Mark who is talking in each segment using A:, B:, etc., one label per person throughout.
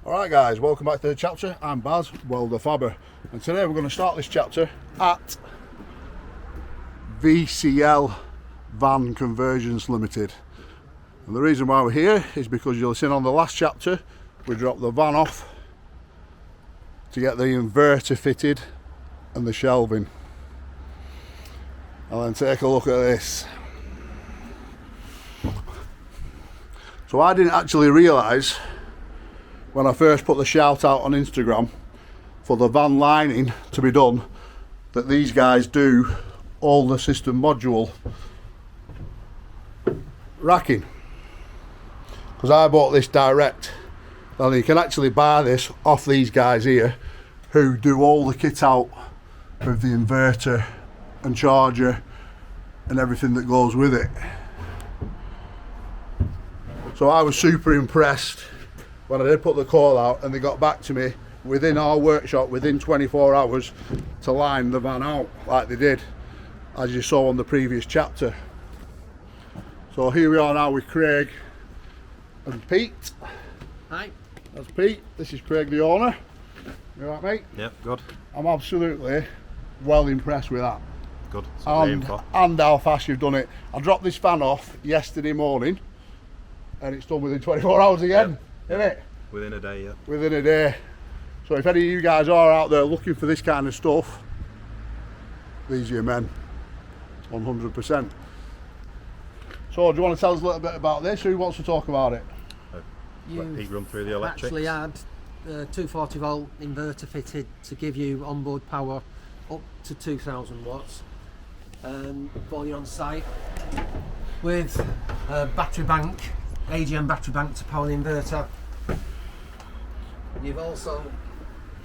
A: Alright guys, welcome back to the chapter. I'm Baz, WELDERFABBER, and today we're going to start this chapter at VCL Van Conversions Limited. And the reason why we're here is because you'll see on the last chapter we dropped the van off to get the inverter fitted and the shelving. And then take a look at this. So I didn't actually realise when I first put the shout out on Instagram for the van lining to be done that these guys do all the system module racking, because I bought this direct. Now you can actually buy this off these guys here who do all the kit out with the inverter and charger and everything that goes with it. So I was super impressed when I did put the call out and they got back to me within our workshop within 24 hours to line the van out like they did, as you saw on the previous chapter. So here we are now with Craig and Pete.
B: Hi.
A: That's Pete, this is Craig the owner. You alright mate?
C: Yep, good.
A: I'm absolutely well impressed with that.
C: Good.
A: And how fast you've done it. I dropped this fan off yesterday morning and it's done within 24 hours again. Yep. Isn't it?
C: Within a day, yeah.
A: Within a day. So if any of you guys are out there looking for this kind of stuff, these are your men, 100%. So do you want to tell us a little bit about this? Who wants to talk about it?
C: Let Pete run through the electrics.
B: Actually had a 240 volt inverter fitted to give you onboard power up to 2000 watts while you're on site, with a battery bank, AGM battery bank to power the inverter. You've also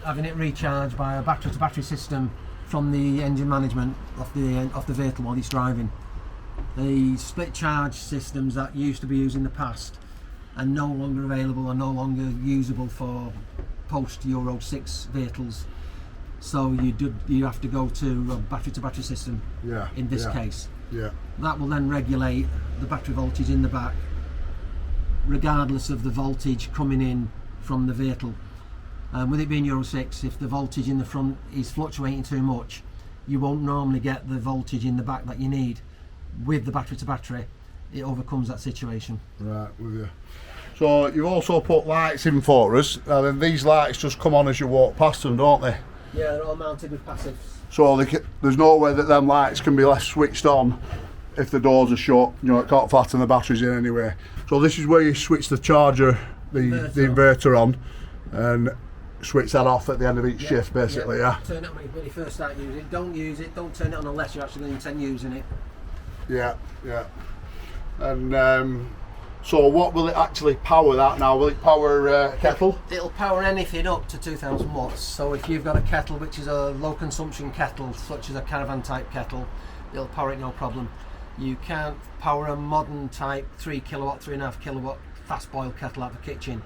B: having it recharged by a battery to battery system from the engine management of the vehicle while it's driving. The split charge systems that used to be used in the past are no longer available or no longer usable for post Euro 6 vehicles. So you have to go to a battery system.
A: Yeah.
B: In this case.
A: Yeah.
B: That will then regulate the battery voltage in the back, regardless of the voltage coming in from the vehicle. With it being Euro 6, if the voltage in the front is fluctuating too much, you won't normally get the voltage in the back that you need. With the battery to battery, it overcomes that situation. Right, with you.
A: So you've also put lights in for us, and then these lights just come on as you walk past them, don't they?
B: Yeah, they're all mounted with passives.
A: So there's no way that them lights can be left switched on if the doors are shut, you know, it can't flatten the batteries in anyway. So this is where you switch the charger, the inverter on, and switch that off at the end of each shift, basically, yeah?
B: Turn it on when you first start using it. Don't use it, don't turn it on unless you're actually going to intend using it.
A: Yeah, yeah. And so what will it actually power that now? Will it power a kettle?
B: It'll power anything up to 2000 watts. So if you've got a kettle which is a low consumption kettle, such as a caravan type kettle, it'll power it no problem. You can't power a modern type 3 kilowatt, 3.5 kilowatt fast boil kettle out of the kitchen.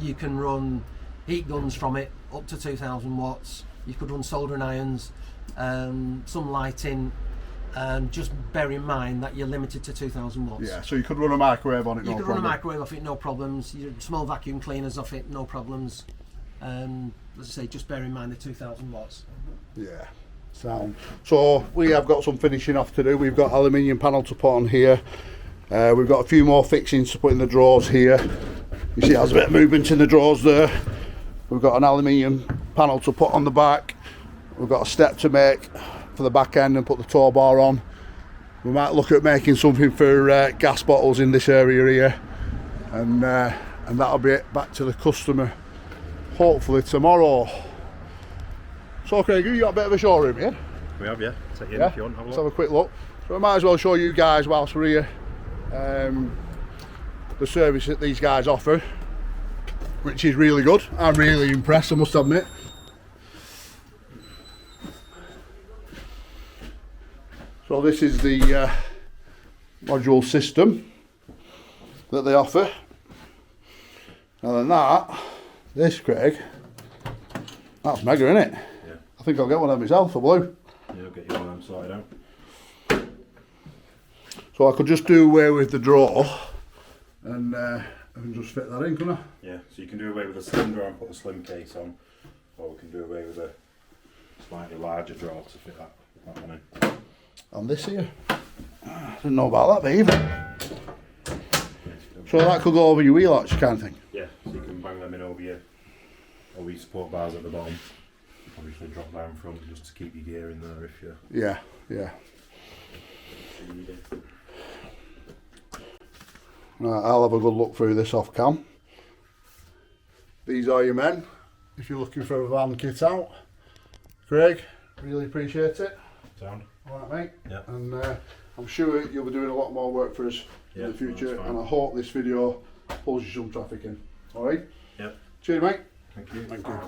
B: You can run heat guns from it up to 2000 watts. You could run soldering irons, some lighting. Just bear in mind that you're limited to 2000 watts.
A: Yeah, so you could run a microwave on it, no problem.
B: You could run a microwave off it, no problems. Small vacuum cleaners off it, no problems. As I say, just bear in mind the 2000 watts.
A: Yeah, sound. So we have got some finishing off to do. We've got aluminium panel to put on here. We've got a few more fixings to put in the drawers here. You see there's a bit of movement in the drawers there. We've got an aluminium panel to put on the back. We've got a step to make for the back end and put the tow bar on. We might look at making something for gas bottles in this area here, and that'll be it back to the customer hopefully tomorrow. So Craig, you got a bit of a showroom here?
C: We have, yeah. Take it in if you want.
A: Let's have a quick look. So we might as well show you guys whilst we're here the service that these guys offer, which is really good. I'm really impressed, I must admit. So this is the module system that they offer. And then this Craig, that's mega, isn't it?
C: Yeah.
A: I think I'll get one of them myself, a blue.
C: Yeah, I'll get you one of them sorted out.
A: So I could just do away with the drawer and I can just fit that in, can I?
C: Yeah, so you can do away with the slim drawer and put the slim case on, or we can do away with a slightly larger drawer to fit that one in.
A: And this here. I didn't know about that, but even. So that could go over your wheel arch kind of thing?
C: Yeah, so you can bang them in over your support bars at the bottom. Obviously drop down front just to keep your gear in there if you
A: Yeah.
C: need it.
A: Right, I'll have a good look through this off cam. These are your men, if you're looking for a van kit out. Craig, really appreciate it.
C: Sound?
A: Alright mate.
C: Yeah.
A: And I'm sure you'll be doing a lot more work for us in the future, and I hope this video pulls you some traffic in. Alright?
C: Yeah.
A: Cheers mate.
C: Thank you.
A: Thank you.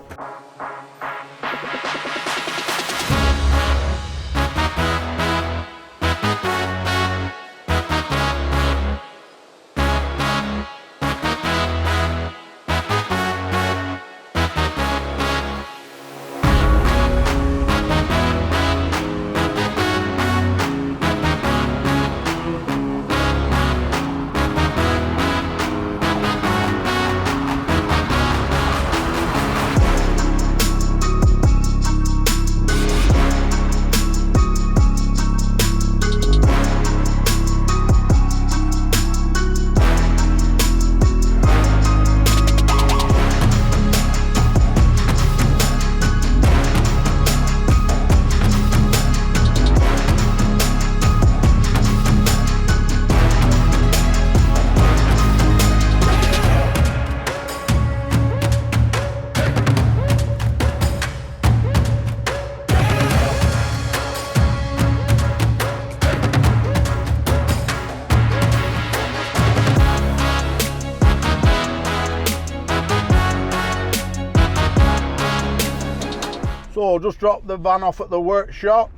A: So just dropped the van off at the workshop,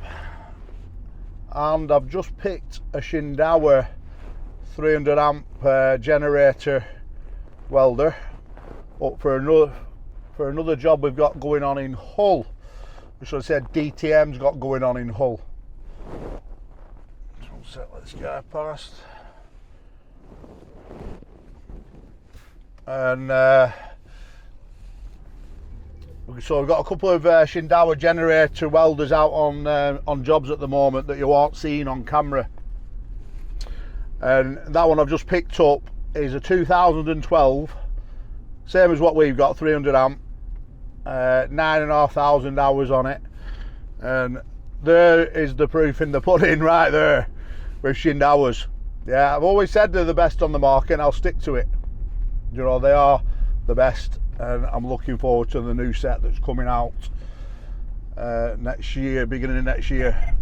A: and I've just picked a Shindauer 300 amp generator welder up for another job we've got going on in Hull. We should have said DTM's got going on in Hull. So set this guy past. And so we've got a couple of Shindauer generator welders out on jobs at the moment that you aren't seeing on camera. And that one I've just picked up is a 2012, same as what we've got, 300 amp, 9,500 hours on it. And there is the proof in the pudding right there with Shindauers. Yeah, I've always said they're the best on the market, and I'll stick to it. You know, they are the best, and I'm looking forward to the new set that's coming out next year, beginning of next year.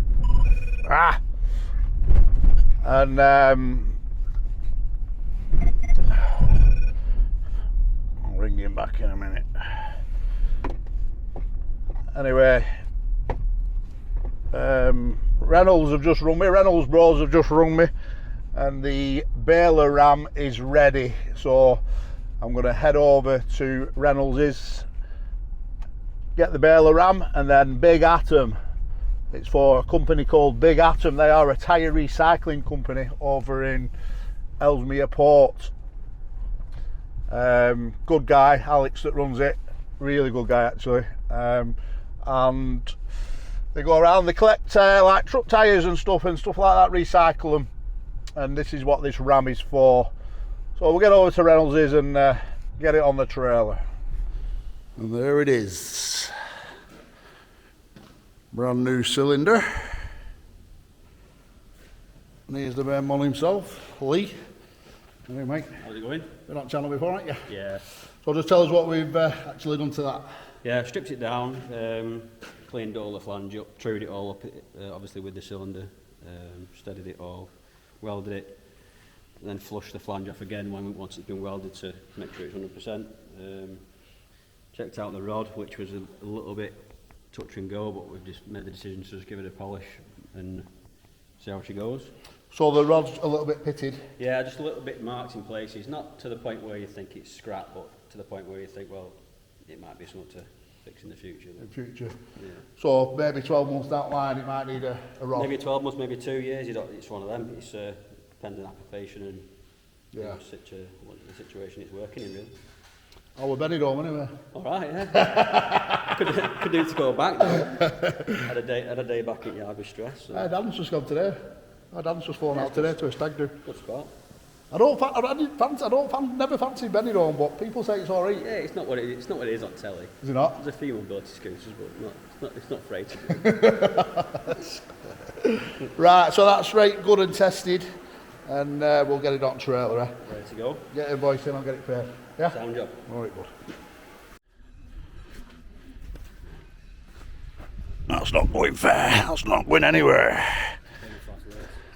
A: And I'll ring him back in a minute. Anyway, Reynolds have just rung me, Reynolds Bros have just rung me, and the baler ram is ready, so I'm going to head over to Reynolds's, get the baler ram, and then Big Atom. It's for a company called Big Atom. They are a tyre recycling company over in Ellesmere Port. Good guy, Alex, that runs it. Really good guy actually. And they go around, they collect like truck tyres and stuff like that, recycle them. And this is what this ram is for. So we'll get over to Reynolds's and get it on the trailer. And there it is. Brand new cylinder. And here's the man on himself, Lee. Hey mate.
D: How's it going?
A: Been on channel before, aren't you?
D: Yeah.
A: So just tell us what we've actually done to that.
D: Yeah, stripped it down, cleaned all the flange up, trued it all up, obviously with the cylinder, steadied it all, welded it, and then flushed the flange off again once it's been welded to make sure it's 100%. Checked out the rod, which was a little bit touch and go, but we've just made the decision to just give it a polish and see how she goes.
A: So the rod's a little bit pitted?
D: Yeah, just a little bit marked in places, not to the point where you think it's scrap, but to the point where you think, well, it might be something to fix in the future.
A: In future.
D: Yeah.
A: So maybe 12 months down the line it might need a rod?
D: Maybe 12 months, maybe 2 years, it's one of them. It's depending on application and you know, what the situation it's working in, really.
A: Oh, we're bedded home anyway.
D: All right, yeah. could do to go back though. Had a day back at yard with stress. So.
A: Dan's just gone today. Dan's just flown out today to a stag do.
D: Good spot.
A: Never fancied bedded home, but people say it's alright.
D: Yeah, it's not what it is on telly.
A: Is it not?
D: There's a few mobility scooters, but it's not for 80.
A: Right, so that's right, good and tested, and we'll get it on trailer.
D: Ready to go.
A: Get your voice in, I'll get it paid. Yeah?
D: Sound job.
A: Alright, bud. That's not going fair. That's not going anywhere.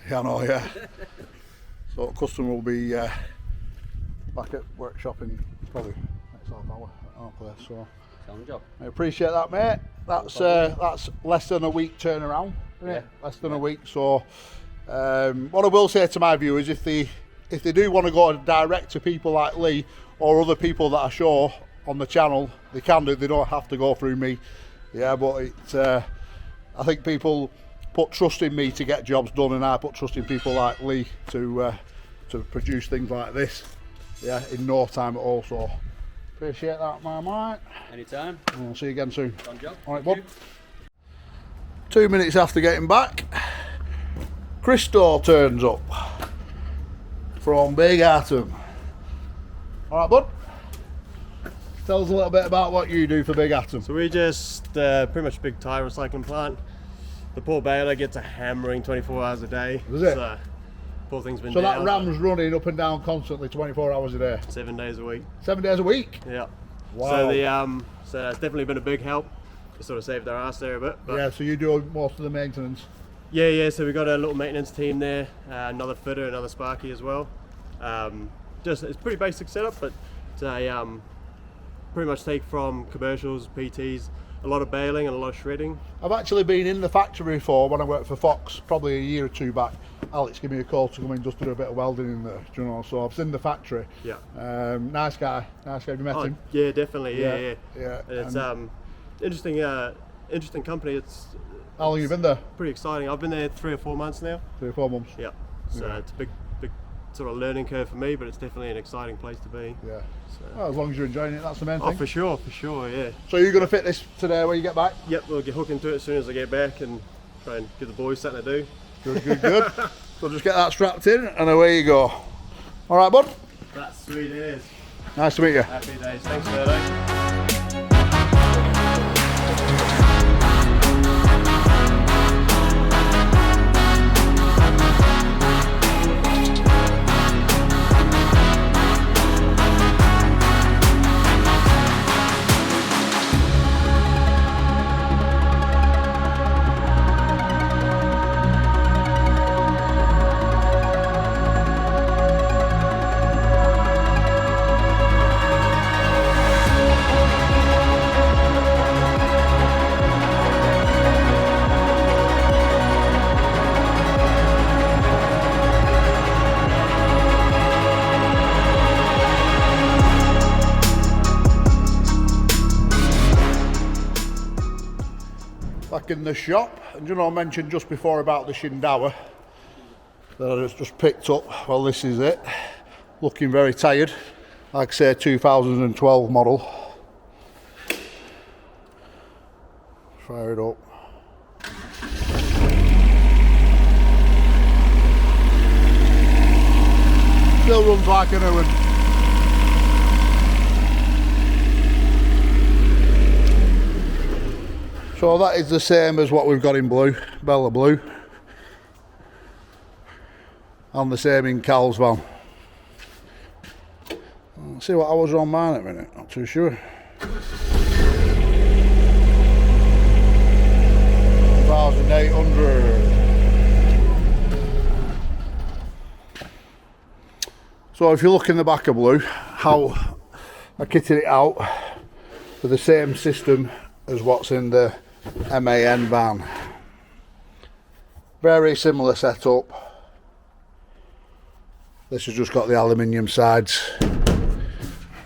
A: Yeah, I know, yeah. So customer will be back at workshop in probably next half hour. So
D: Sound job.
A: I appreciate that, mate. That's less than a week turnaround, isn't it? Less than a week. So what I will say to my viewers, if they do want to go direct to people like Lee or other people that I show on the channel, they can do. They don't have to go through me. Yeah, but I think people put trust in me to get jobs done, and I put trust in people like Lee to produce things like this. Yeah, in no time at all. So appreciate that, my mate.
D: Anytime.
A: And we'll see you again soon.
D: Sound job.
A: All right, bud. 2 minutes after getting back, Christo turns up from Big Atom. All right, bud. Tell us a little bit about what you do for Big Atom.
E: So we just pretty much a big tyre recycling plant. The poor baler gets a hammering 24 hours a day.
A: Is it?
E: So, poor thing's been
A: So
E: down.
A: that ram's running up and down constantly, 24 hours a day.
E: 7 days a week.
A: 7 days a week?
E: Yeah.
A: Wow.
E: So it's definitely been a big help. It sort of saved our ass there a bit. But
A: Yeah, so you do most of the maintenance.
E: yeah. So we got a little maintenance team there. Another fitter, another sparky as well. It's pretty basic setup, but they pretty much take from commercials, PTs, a lot of baling and a lot of shredding.
A: I've actually been in the factory before when I worked for Fox, probably a year or two back. Alex gave me a call to come in just to do a bit of welding in there, you know, so I've seen the factory.
E: Yeah.
A: Nice guy. Have you met him?
E: Yeah, definitely. Yeah.
A: Yeah.
E: And it's interesting company. It's
A: How long have you been there?
E: pretty exciting. I've been there 3 or 4 months now.
A: 3 or 4 months.
E: Yeah. So
A: Yeah.
E: it's a big sort of learning curve for me, but it's definitely an exciting place to be.
A: Yeah.
E: So.
A: Well, as long as you're enjoying it, that's the main
E: Oh,
A: thing.
E: for sure, yeah.
A: So you're going to fit this today when you get back?
E: Yep, we'll get hooked into it as soon as I get back and try and give the boys something to do.
A: Good. So just get that strapped in and away you go. All right, bud.
E: That's sweet, it is.
A: Nice to meet you.
E: Happy days. Thanks for that.
A: Back in the shop, and you know, I mentioned just before about the Shindawa that I just picked up. Well, this is it. Looking very tired. Like I say, 2012 model. Fire it up. Still runs like a new one. So that is the same as what we've got in blue, Bella Blue. And the same in Cal's van. Let's see what hours are on mine at a minute, not too sure. 1,800. So if you look in the back of blue, how I kitted it out with the same system as what's in the MAN van. Very similar setup. This has just got the aluminium sides.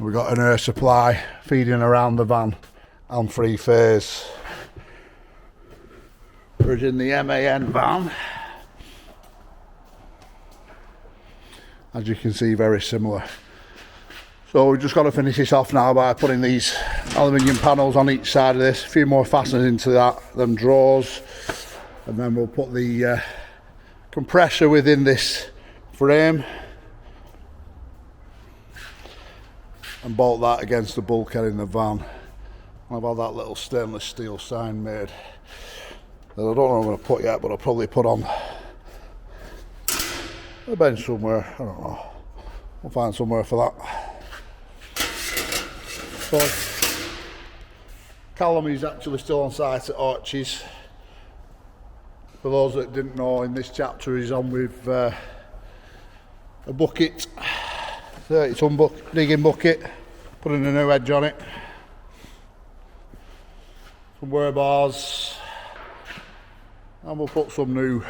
A: We've got an air supply feeding around the van and 3-phase. Whereas in the MAN van, as you can see, very similar. So we've just got to finish this off now by putting these aluminium panels on each side of this, a few more fasteners into them drawers, and then we'll put the compressor within this frame and bolt that against the bulkhead in the van. I've had that little stainless steel sign made that I don't know what I'm going to put yet, but I'll probably put on a bench somewhere. I don't know, we'll find somewhere for that. So Callum is actually still on site at Arches. For those that didn't know, in this chapter he's on with a bucket, 30-ton digging bucket, putting a new edge on it, some wear bars, and we'll put some new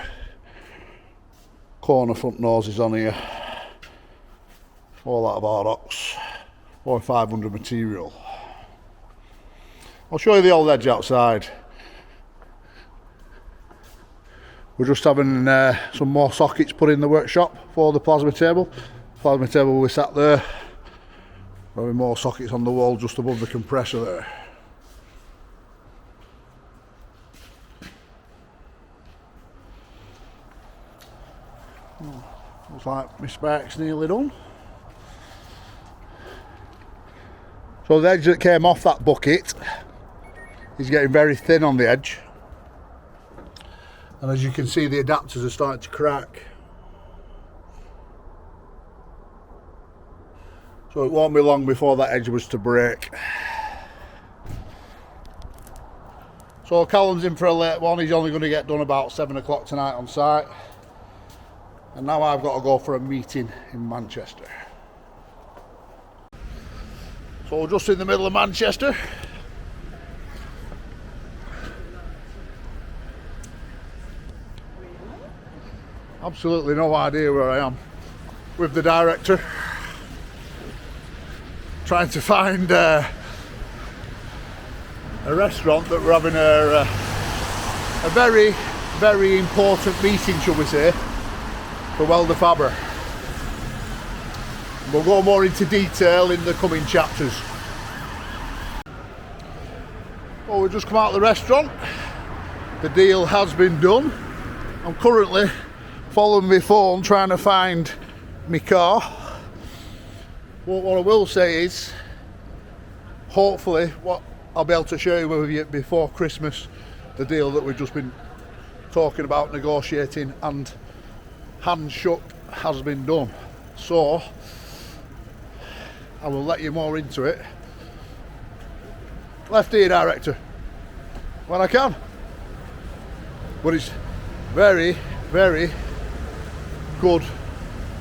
A: corner front noses on here, all out of Ardox, or 500 material. I'll show you the old edge outside. We're just having some more sockets put in the workshop for the plasma table. Plasma table will be sat there. There'll be more sockets on the wall just above the compressor there. Looks like my spark's nearly done. So the edge that came off that bucket is getting very thin on the edge. And as you can see, the adapters are starting to crack. So it won't be long before that edge was to break. So Callum's in for a late one. He's only going to get done about 7 o'clock tonight on site. And now I've got to go for a meeting in Manchester. So we're just in the middle of Manchester. Absolutely no idea where I am with the director. Trying to find a restaurant that we're having a very, very important meeting, shall we say, for WELDERFABBER. We'll go more into detail in the coming chapters. Well, we've just come out of the restaurant. The deal has been done. I'm currently following my phone trying to find my car. What I will say is, hopefully, what I'll be able to share with you before Christmas, the deal that we've just been talking about, negotiating, and hands shook, has been done. So I will let you more into it. Left ear director, when I can. But it's very, very good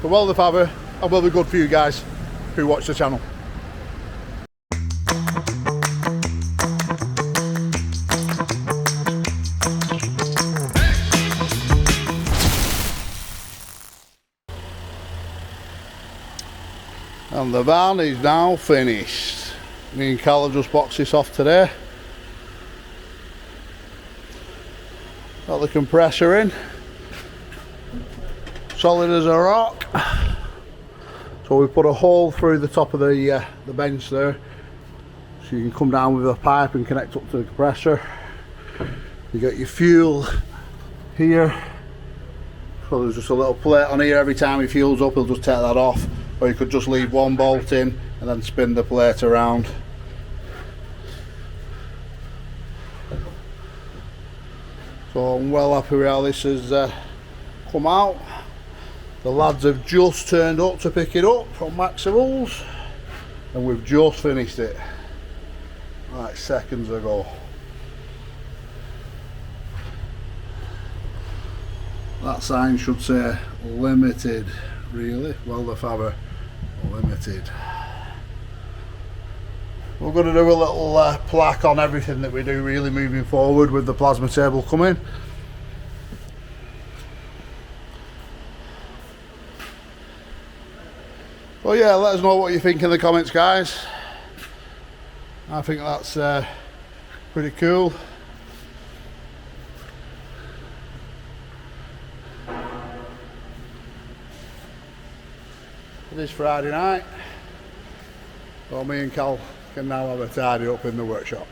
A: for WELDERFABBER, and will be good for you guys who watch the channel. And the van is now finished. Me and Cal have just boxed this off today. Got the compressor in. Solid as a rock. So we put a hole through the top of the bench there, so you can come down with a pipe and connect up to the compressor. You get your fuel here. So there's just a little plate on here. Every time your fuel's up, he'll just take that off. Or you could just leave one bolt in and then spin the plate around. So I'm well happy with how this has come out. The lads have just turned up to pick it up from Maximals, and we've just finished it like seconds ago. That sign should say limited, really. WELDERFABBER limited. We're going to do a little plaque on everything that we do, really, moving forward with the plasma table coming. Well, yeah, let us know what you think in the comments, guys. I think that's pretty cool. It is Friday night, so me and Cal can now have a tidy up in the workshop.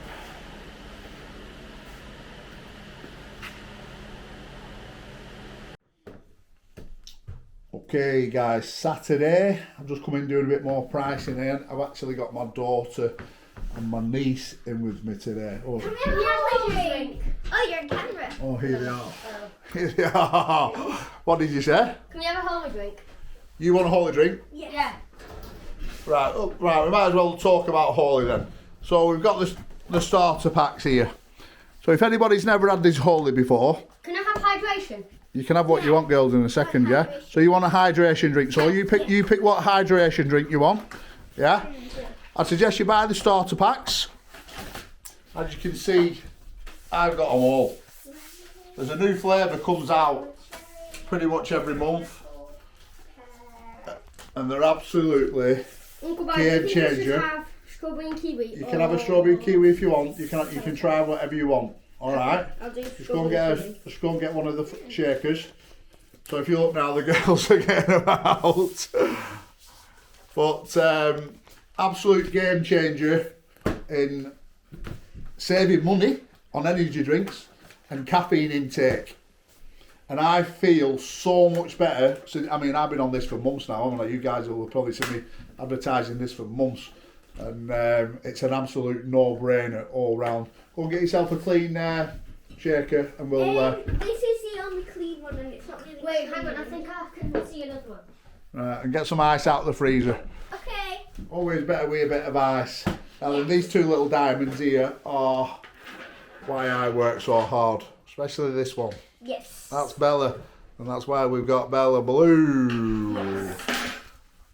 A: Okay guys, Saturday, I've just come in doing a bit more pricing here. I've actually got my daughter and my niece in with me today. Oh,
F: Come here, Holy drink. Oh, you're on camera.
A: oh here they are. Here they are. What did you say?
F: Can we have a holy drink?
A: You want a Holy drink?
F: Yeah.
A: Right, right, we might as well talk about Holy then. So we've got the starter packs here. So if anybody's never had this Holy before,
F: Can I have hydration?
A: you can have what you want, girls, in a second, yeah? So you want a hydration drink. So you pick what hydration drink you want, yeah? I suggest you buy the starter packs. As you can see, I've got them all. There's a new flavour comes out pretty much every month. And they're absolutely
F: Uncle
A: game changer.
F: Have strawberry and kiwi.
A: You can have a strawberry kiwi if you want. You can try whatever you want. All right.
F: I'll do
A: Just go and get one of the shakers. So if you look now, the girls are getting them out. But absolute game changer in saving money on energy drinks and caffeine intake. And I feel so much better. I mean, I've been on this for months now, haven't I? You guys will probably see me advertising this for months. And it's an absolute no-brainer all round. Go and get yourself a clean shaker and we'll...
F: This is the only clean one and it's not really Wait, hang on, I think I can see another one.
A: Right, and get some ice out of the freezer.
F: Okay.
A: Always better with a bit of ice. Now these two little diamonds here are why I work so hard. Especially this one.
F: Yes.
A: That's Bella. And that's why we've got Bella Blue.
F: Yes.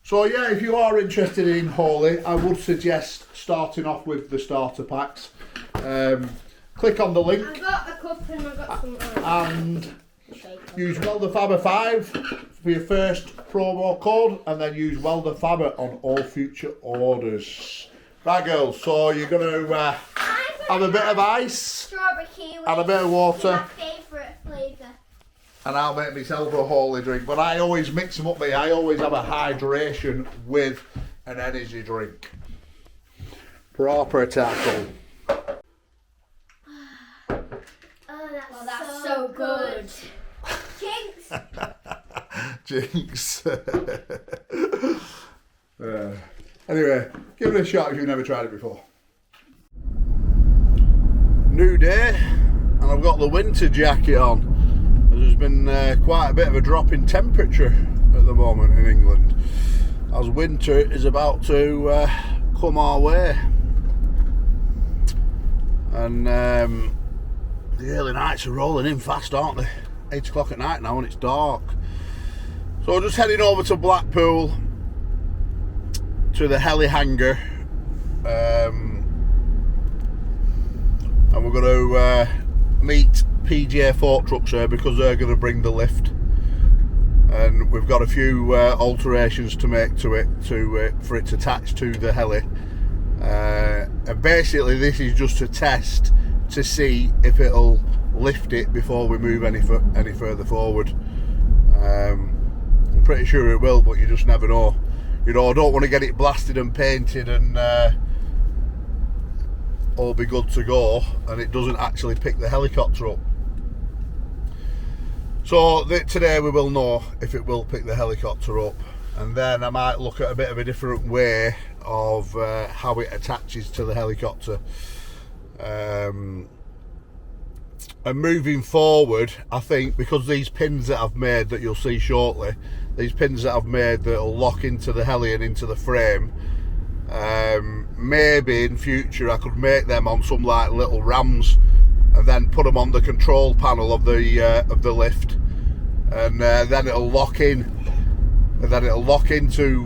A: So yeah, if you are interested in Holy, I would suggest starting off with the starter packs. Click on the link.
F: I got a cup and I got some
A: and use WELDERFABBER 5 for your first promo code, and then use WELDERFABBER on all future orders. Right girls, so you're going to have a bit of ice
F: strawberry kiwi
A: and a bit of water.
F: My favourite flavour.
A: And I'll make myself a Holy drink, but I always mix them up. I always have a hydration with an energy drink. Proper tackle.
F: Oh, that's so good. Jinx.
A: Jinx. Anyway, give it a shot if you've never tried it before. New day, and I've got the winter jacket on. There's been quite a bit of a drop in temperature at the moment in England, as winter is about to come our way. And the early nights are rolling in fast, aren't they? 8 o'clock at night now and it's dark. So we're just heading over to Blackpool to the Heli hangar, and we're going to meet PJ Fork Trucks here because they're going to bring the lift, and we've got a few alterations to make to it for it to attach to the Heli, and basically this is just a test to see if it'll lift it before we move any further forward. I'm pretty sure it will, but you just never know. You know, I don't want to get it blasted and painted and all be good to go and it doesn't actually pick the helicopter up. So today we will know if it will pick the helicopter up, and then I might look at a bit of a different way of how it attaches to the helicopter. And moving forward, I think because these pins that I've made that you'll see shortly, these pins that I've made that will lock into the heli and into the frame, maybe in future I could make them on some like little rams and then put them on the control panel of the lift, and then it'll lock in, and then it'll lock into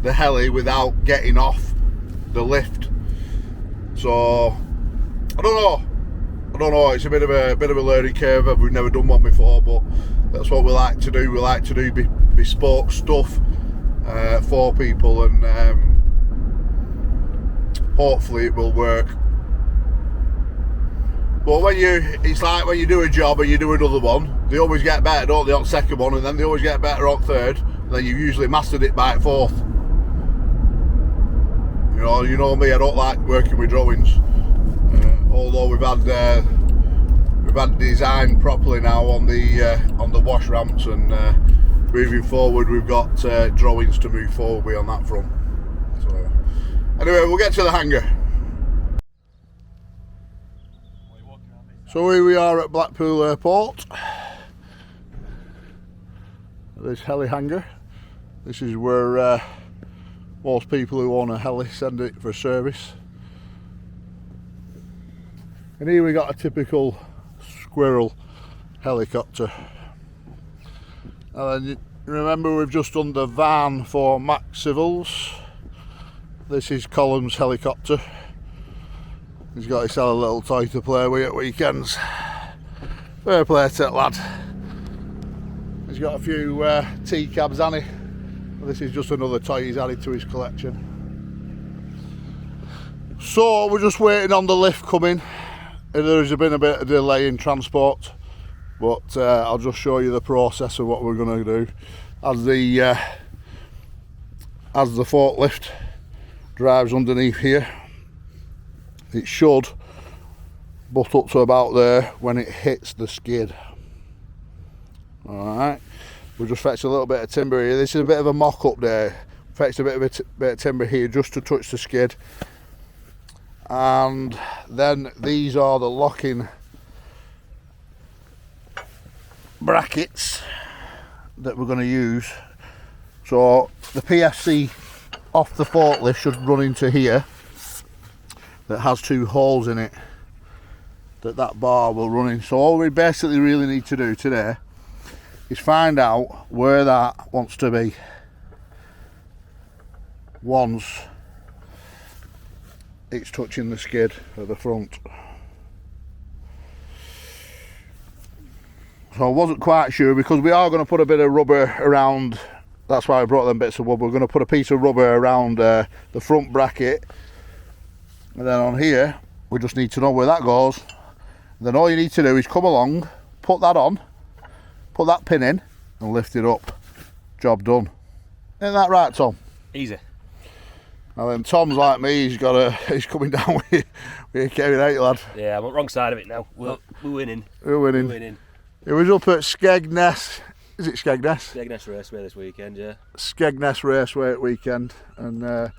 A: the heli without getting off the lift. So I don't know. It's a bit of a learning curve. We've never done one before, but that's what we like to do. We like to do bespoke stuff for people, and hopefully it will work. But it's like when you do a job and you do another one, they always get better, don't they, on second one, and then they always get better on third. then you've usually mastered it by fourth. You know me, I don't like working with drawings. Although we've had design properly now on the wash ramps, and moving forward we've got drawings to move forward with on that front. So anyway, we'll get to the hangar. So here we are at Blackpool Airport. This heli hangar. This is where most people who own a heli send it for service. And here we got a typical squirrel helicopter. And then remember, we've just done the van for Max Civils. This is Column's helicopter. He's got himself a little toy to play with at weekends. Fair play to that lad. He's got a few T-cabs, hasn't he? This is just another toy he's added to his collection. So we're just waiting on the lift coming. There's been a bit of delay in transport, but I'll just show you the process of what we're going to do. As the forklift drives underneath here, it should butt up to about there when it hits the skid. Alright, we'll just fetch a little bit of timber here. This is a bit of a mock-up there. Fetch a bit of timber here just to touch the skid. And then these are the locking brackets that we're going to use. So the PFC off the forklift should run into here, that has two holes in it that bar will run in. So all we basically really need to do today is find out where that wants to be once it's touching the skid at the front. So I wasn't quite sure, because we are going to put a bit of rubber around. That's why I brought them bits of wood. We're going to put a piece of rubber around the front bracket, and then on here we just need to know where that goes. And then all you need to do is come along, put that on, put that pin in and lift it up. Job done. Isn't that right, Tom?
E: Easy.
A: Now then, Tom's like me, he's coming down with Kevin 8, lad.
G: Yeah, I'm on the wrong side of it now. We're winning.
A: We're winning.
G: We're winning.
A: It was up at Skegness. Is it Skegness?
G: Skegness Raceway this weekend, yeah.
A: Skegness Raceway at weekend. And the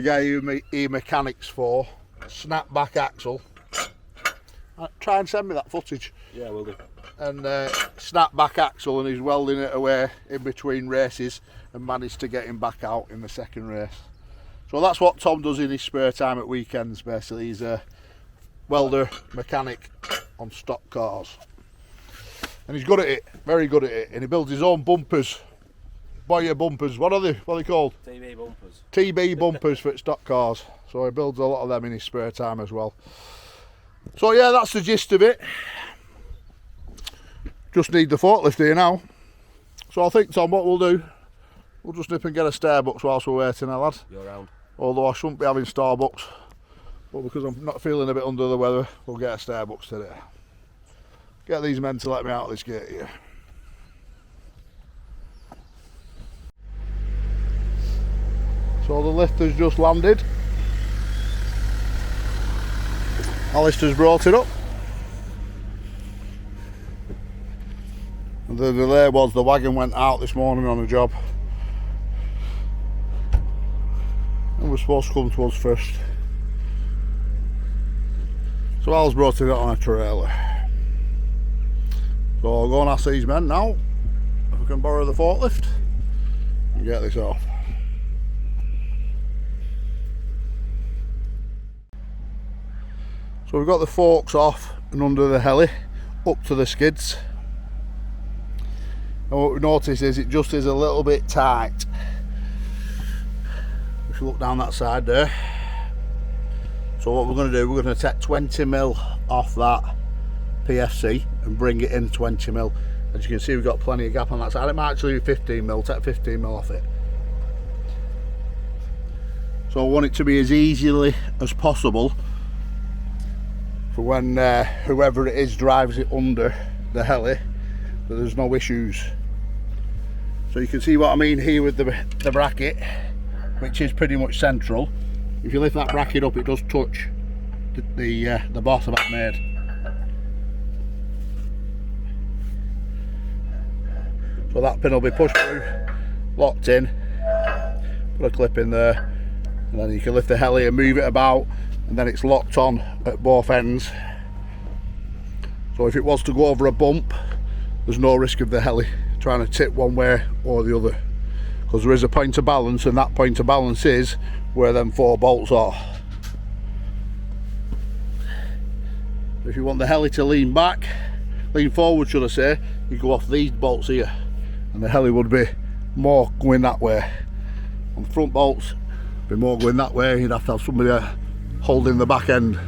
A: guy who he mechanics for, snapback axle. Try and send me that footage.
G: Yeah, will do.
A: And snapback axle, and he's welding it away in between races and managed to get him back out in the second race. So that's what Tom does in his spare time at weekends, basically. He's a welder, mechanic on stock cars. And he's good at it, very good at it. And he builds his own bumpers, Boyer bumpers. What are they called?
G: TB bumpers.
A: TB bumpers for stock cars. So he builds a lot of them in his spare time as well. So yeah, that's the gist of it. Just need the forklift here now. So I think, Tom, what we'll do, we'll just nip and get a Starbucks whilst we're waiting, lad.
G: You're around.
A: Although I shouldn't be having Starbucks, but because I'm not feeling a bit under the weather, we'll get a Starbucks today. Get these men to let me out of this gate here. So the lift has just landed. Alistair's brought it up. The delay was the wagon went out this morning on a job. And we're supposed to come to us first. So Al's brought it on a trailer. So I'll go and ask these men now if we can borrow the forklift and get this off. So we've got the forks off and under the heli up to the skids. And what we notice is it just is a little bit tight. If you look down that side there. So what we're going to do, we're going to take 20mm off that PFC and bring it in 20mm. As you can see, we've got plenty of gap on that side. It might actually be 15mm, take 15mm off it. So I want it to be as easily as possible for when whoever it is drives it under the heli, that there's no issues. So you can see what I mean here with the bracket, which is pretty much central. If you lift that bracket up, it does touch the bottom I've made. So that pin will be pushed through, locked in, put a clip in there, and then you can lift the heli and move it about, and then it's locked on at both ends. So if it was to go over a bump, there's no risk of the heli trying to tip one way or the other, because there is a point of balance, and that point of balance is where them 4 bolts are. If you want the heli to lean forward should I say, you go off these bolts here, and the heli would be more going that way. On the front bolts, be more going that way. You'd have to have somebody holding the back end.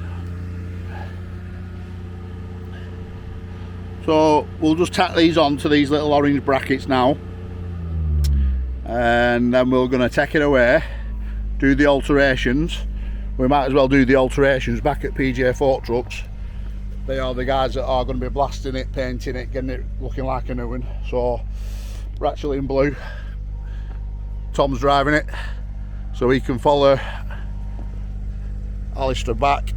A: So we'll just tack these on to these little orange brackets now, and then we're going to take it away, do the alterations. We might as well do the alterations back at PJ Fork Trucks. They are the guys that are going to be blasting it, painting it, getting it looking like a new one. So we're actually in blue. Tom's driving it, so he can follow Alistair back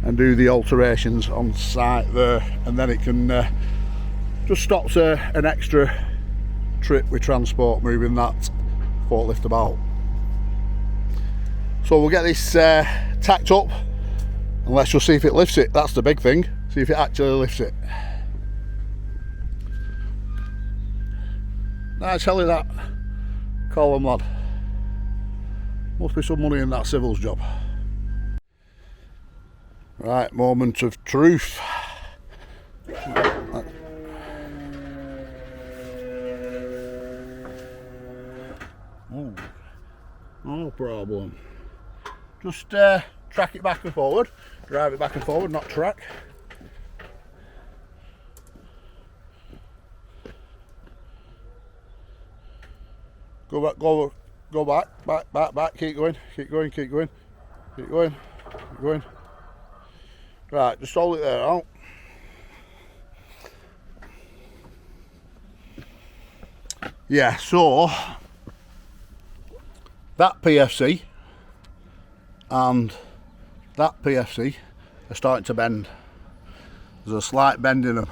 A: and do the alterations on site there, and then it can just stops an extra trip with transport moving that forklift about. So we'll get this tacked up, and let's just see if it lifts it. That's the big thing, see if it actually lifts it. Nice heli that, call 'em lad. Must be some money in that civils job. Right, moment of truth. Oh, no problem. Just track it back and forward, drive it back and forward, not track. Go back, keep going. Right, just hold it there out. Yeah, so that PFC and that PFC are starting to bend. There's a slight bend in them.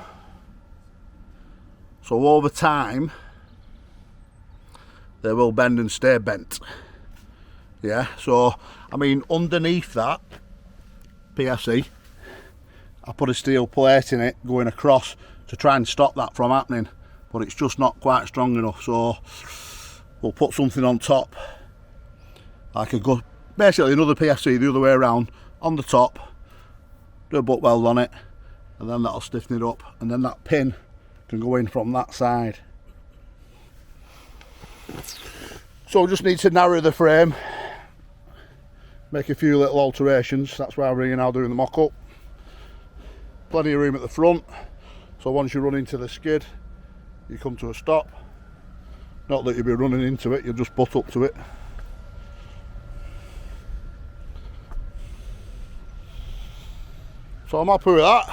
A: So over time they will bend and stay bent. Yeah, so I mean underneath that PFC I put a steel plate in it going across to try and stop that from happening, but it's just not quite strong enough, so we'll put something on top, like basically another PFC the other way around on the top, do a butt weld on it, and then that'll stiffen it up, and then that pin can go in from that side. So we just need to narrow the frame, make a few little alterations. That's why we're now doing the mock-up. Plenty of room at the front, so once you run into the skid you come to a stop. Not that you'll be running into it, you'll just butt up to it. So I'm happy with that.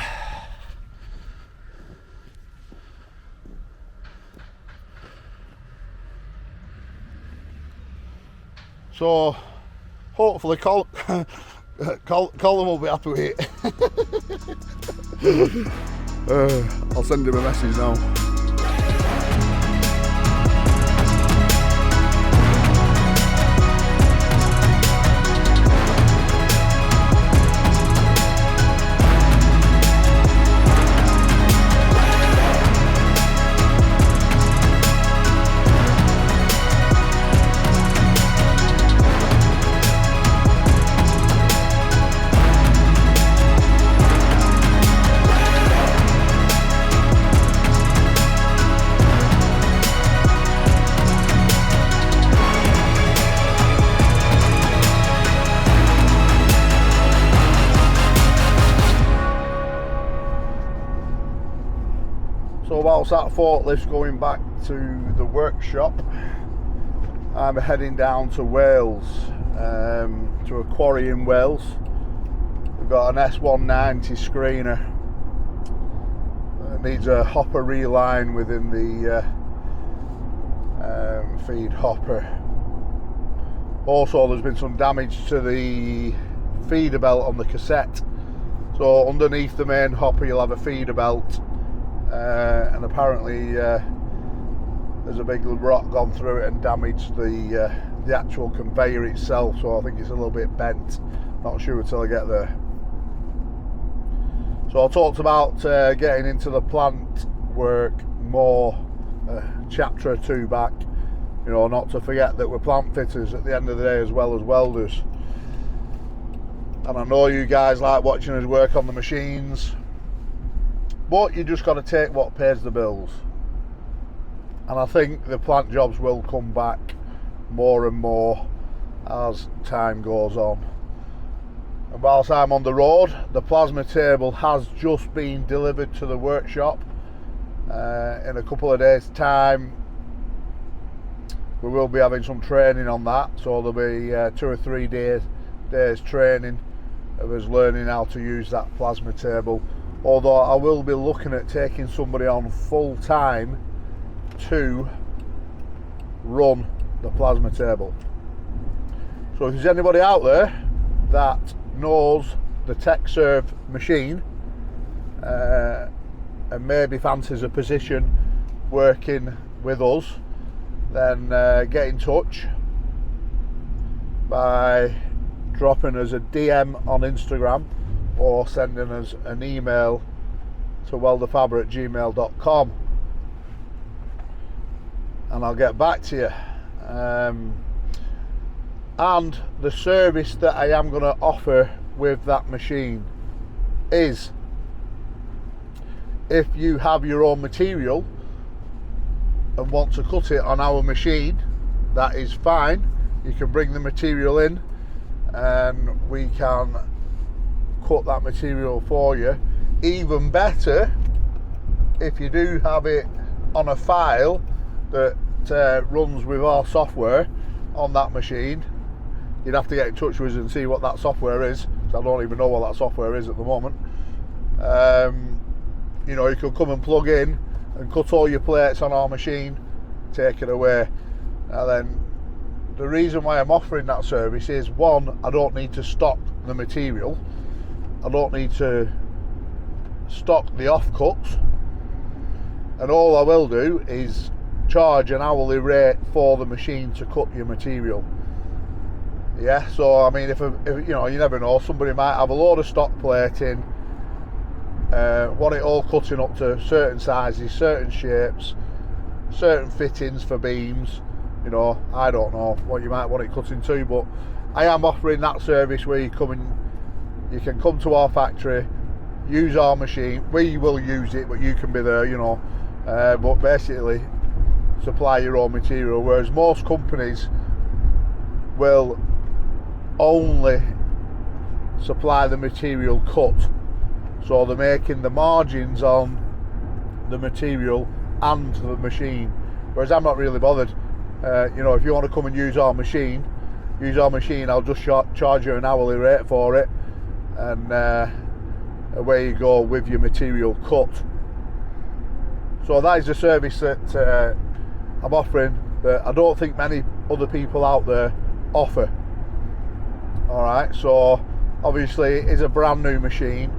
A: So hopefully Colin will be happy with it. I'll send him a message now. So whilst that forklift's going back to the workshop, I'm heading down to Wales, to a quarry in Wales. We've got an S190 screener that needs a hopper reline within feed hopper. Also, there's been some damage to the feeder belt on the cassette. So underneath the main hopper you'll have a feeder belt, and apparently there's a big rock gone through it and damaged the actual conveyor itself, so I think it's a little bit bent. Not sure until I get there. So I talked about getting into the plant work more, chapter or two back, you know, not to forget that we're plant fitters at the end of the day as well as welders. And I know you guys like watching us work on the machines, but you just got to take what pays the bills. And I think the plant jobs will come back more and more as time goes on. And whilst I'm on the road, the plasma table has just been delivered to the workshop. In a couple of days' time we will be having some training on that, so there'll be 2 or 3 days training of us learning how to use that plasma table, although I will be looking at taking somebody on full time to run the plasma table. So if there's anybody out there that knows the TechServe machine and maybe fancies a position working with us, then get in touch by dropping us a DM on Instagram or sending us an email to welderfabber@gmail.com, and I'll get back to you. And the service that I am going to offer with that machine is, if you have your own material and want to cut it on our machine, that is fine. You can bring the material in and we can cut that material for you. Even better, if you do have it on a file that runs with our software on that machine, you'd have to get in touch with us and see what that software is, because I don't even know what that software is at the moment. You know, you can come and plug in and cut all your plates on our machine, take it away. Now then, the reason why I'm offering that service is, one, I don't need to stock the material, I don't need to stock the offcuts, and all I will do is charge an hourly rate for the machine to cut your material. Yeah, so I mean, if you know, you never know, somebody might have a load of stock plating, want it all cutting up to certain sizes, certain shapes, certain fittings for beams. You know, I don't know what you might want it cutting to, but I am offering that service where you can come to our factory, use our machine. We will use it, but you can be there, you know, but basically supply your own material, whereas most companies will only supply the material cut, so they're making the margins on the material and the machine, whereas I'm not really bothered. You know, if you want to come and use our machine, I'll just charge you an hourly rate for it, and away you go with your material cut. So that is a service that I'm offering that I don't think many other people out there offer. Alright, so obviously it is a brand new machine.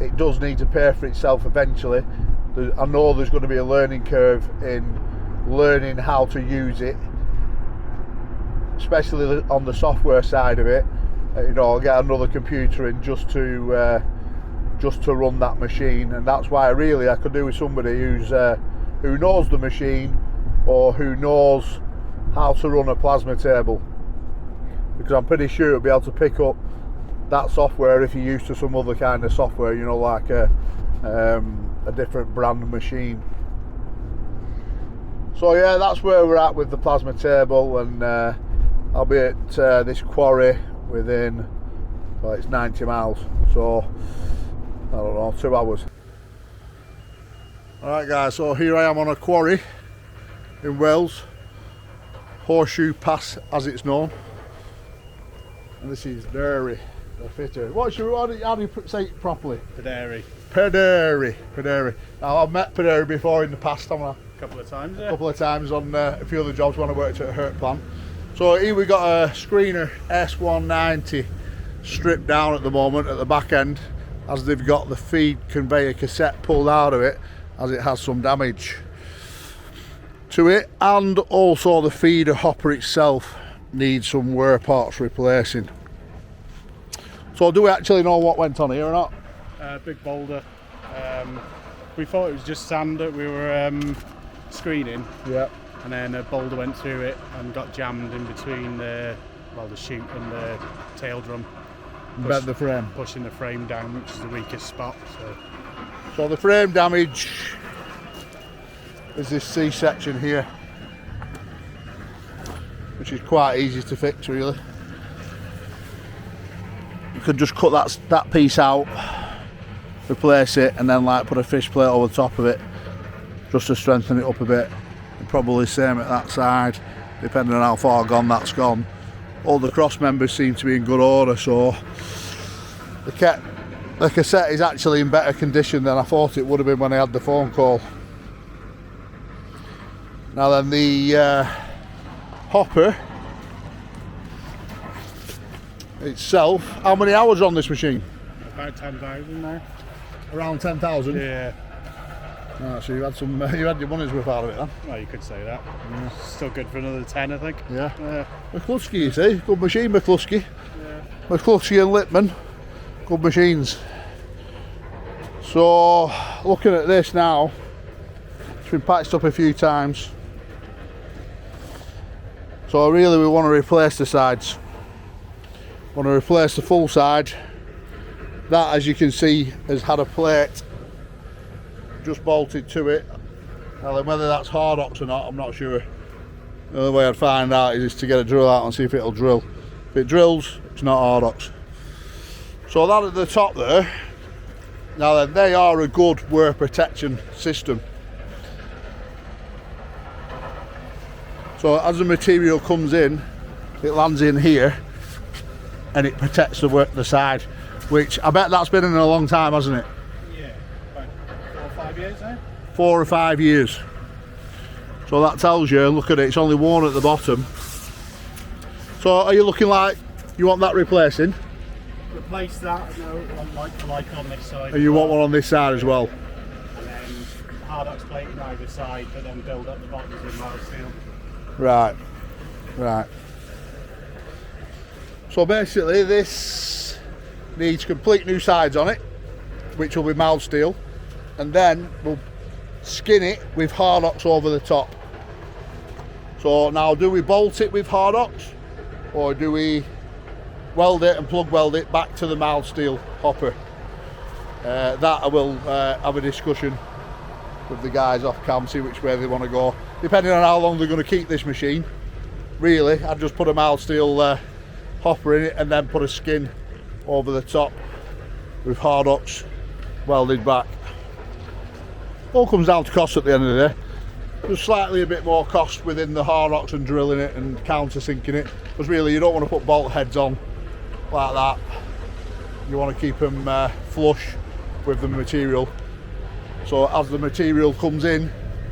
A: It does need to pay for itself eventually. I know there's going to be a learning curve in learning how to use it, especially on the software side of it. You know, I'll get another computer in just to run that machine, and that's why really I could do with somebody who knows the machine or who knows how to run a plasma table, because I'm pretty sure it'll be able to pick up that software if you're used to some other kind of software, you know, like a different brand machine. So yeah, that's where we're at with the plasma table, and I'll be at this quarry within, well, it's 90 miles, so I don't know, 2 hours. Alright guys, so here I am on a quarry in Wales, Horseshoe Pass as it's known, and this is Derry, the fitter. How do you say it properly?
E: Pederi.
A: Pederi. Now I've met Pederi before in the past, haven't I?
E: couple of times.
A: A couple of times on a few other jobs when I worked at a Hurt plant. So here we got a screener S190 stripped down at the moment at the back end, as they've got the feed conveyor cassette pulled out of it, as it has some damage to it, and also the feeder hopper itself needs some wear parts replacing. So do we actually know what went on here or not?
E: Big boulder. We thought it was just sand that we were screening.
A: Yeah.
E: And then a boulder went through it and got jammed in between the chute and the tail drum.
A: Bent the frame.
E: Pushing the frame down, which is the weakest spot.
A: So the frame damage is this C-section here, which is quite easy to fix really. You could just cut that piece out, replace it, and then like put a fish plate over the top of it just to strengthen it up a bit. And probably same at that side, depending on how far gone that's gone. All the cross members seem to be in good order, so the cassette is actually in better condition than I thought it would have been when I had the phone call. Now then, the hopper itself, how many hours on this machine?
E: About 10,000 now.
A: Around 10,000?
E: Yeah.
A: So you had your money's worth out of it then?
E: Well, you could say that. Yeah. Still good for another 10, I think.
A: Yeah. McCluskey, you see, good machine, McCluskey. Yeah. McCluskey and Lippmann, good machines. So looking at this now, it's been patched up a few times. So really we want to replace the sides. Want to replace the full side. That, as you can see, has had a plate just bolted to it. Now then, whether that's Hardox or not, I'm not sure. The only way I'd find out is to get a drill out and see if it'll drill. If it drills, it's not Hardox. So that at the top there, now then, they are a good wear protection system. So as the material comes in, it lands in here and it protects the side, which I bet that's been in a long time, hasn't it?
E: Yeah, about 4 or 5 years now.
A: 4 or 5 years. So that tells you, look at it, it's only worn at the bottom. So are you looking like you want that replacing?
E: Replace that, no, like on this side.
A: And you want one on this side as well?
E: And then Hardox plate on either side, but then build up the bottoms in mild steel.
A: Right. So basically this needs complete new sides on it, which will be mild steel, and then we'll skin it with Hardox over the top. So now, do we bolt it with Hardox, or do we weld it and plug weld it back to the mild steel hopper? That I will have a discussion with the guys off cam, see which way they want to go, depending on how long they're going to keep this machine. Really, I'd just put a mild steel hopper in it and then put a skin over the top with Hardox welded back. All comes down to cost at the end of the day. Just slightly a bit more cost within the Hardox and drilling it and countersinking it, because really you don't want to put bolt heads on like that. You want to keep them flush with the material, so as the material comes in,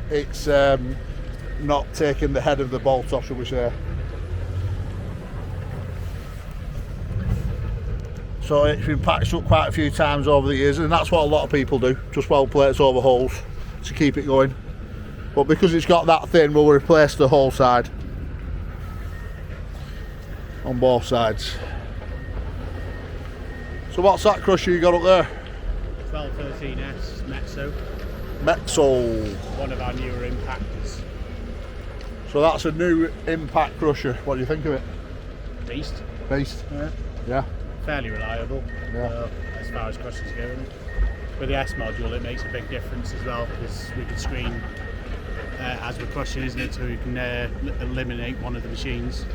A: it's not taking the head of the bolt off, shall we say. So it's been patched up quite a few times over the years, and that's what a lot of people do, just weld plates over holes to keep it going. But because it's got that thin, we'll replace the whole side on both sides. So what's that crusher you got up there?
E: 1213S Mezzo.
A: Mezzo.
E: One of our newer impactors.
A: So that's a new impact crusher. What do you think of it?
E: Beast.
A: Yeah.
E: Fairly reliable.
A: Yeah.
E: As far as crushers go. With the S module, it makes a big difference as well, because we can screen as we're crushing, isn't it? So we can eliminate one of the machines.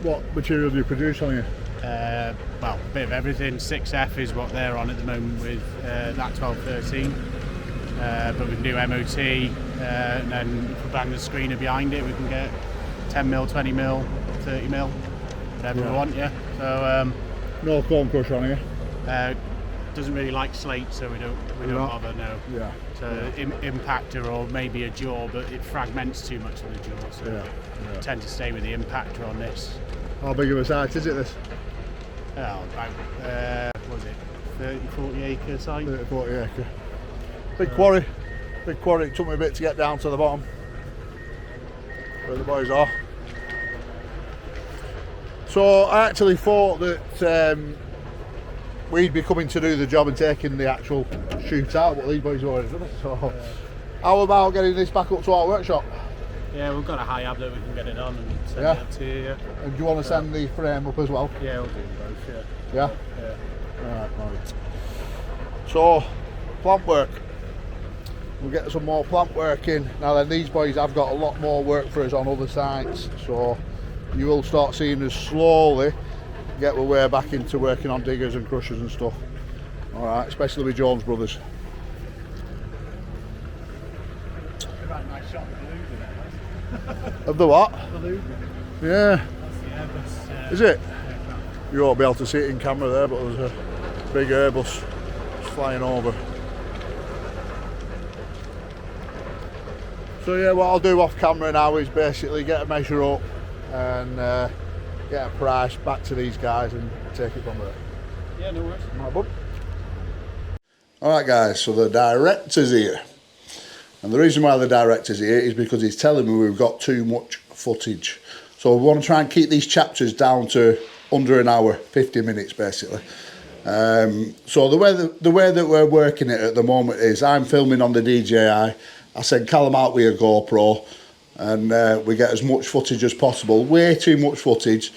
A: What material do you produce on here?
E: Well, a bit of everything. 6F is what they're on at the moment with that 1213. But we can do MOT, and then if we bang the screener behind it, we can get 10mm, 20mm, 30mm, whatever we want. Yeah. So
A: no chrome crusher on here.
E: doesn't really like slate, so we don't bother. No.
A: Yeah.
H: So impactor or maybe a jaw, but it fragments too much of the jaw. So I tend to stay with the impactor on this.
A: How big of a site is it, this?
H: Oh, about, what was it, 30, 40 acre site?
A: 30, 40 acre. Big quarry. Big quarry. It took me a bit to get down to the bottom, where the boys are. So I actually thought that we'd be coming to do the job and taking the actual shoot out, but these boys have already done it. So how about getting this back up to our workshop?
H: Yeah, we've got a high ab that we can get it on and send
A: Yeah.
H: it up to you.
A: And do you want to send the frame up as well?
H: Yeah, we'll do them both,
A: Yeah?
H: yeah.
A: Right. So, plant work. We'll get some more plant work in. Now then, these boys have got a lot more work for us on other sites, so you will start seeing us slowly get our way back into working on diggers and crushers and stuff. Alright, especially with Jones Brothers.
H: Nice shot of
A: Of the what?
H: the
A: Yeah.
H: Airbus.
A: Is it? You won't be able to see it in camera there, but there's a big Airbus flying over. So yeah, what I'll do off camera now is basically get a measure up and get a price back to these guys and take it from there.
H: Yeah, no worries.
A: Right, bud. Alright guys, so the director's here. And the reason why the director's here is because he's telling me we've got too much footage. So we want to try and keep these chapters down to under an hour, 50 minutes basically. So the way that we're working it at the moment is I'm filming on the DJI. I send Callum out with a GoPro and we get as much footage as possible. Way too much footage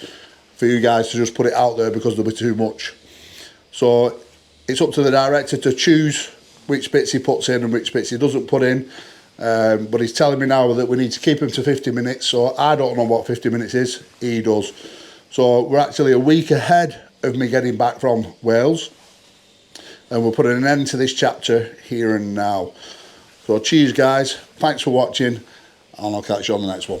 A: for you guys to just put it out there because there'll be too much. So it's up to the director to choose which bits he puts in and which bits he doesn't put in. But he's telling me now that we need to keep him to 50 minutes. So I don't know what 50 minutes is, he does. So we're actually a week ahead of me getting back from Wales. And we're putting an end to this chapter here and now. So cheers guys, thanks for watching, and I'll catch you on the next one.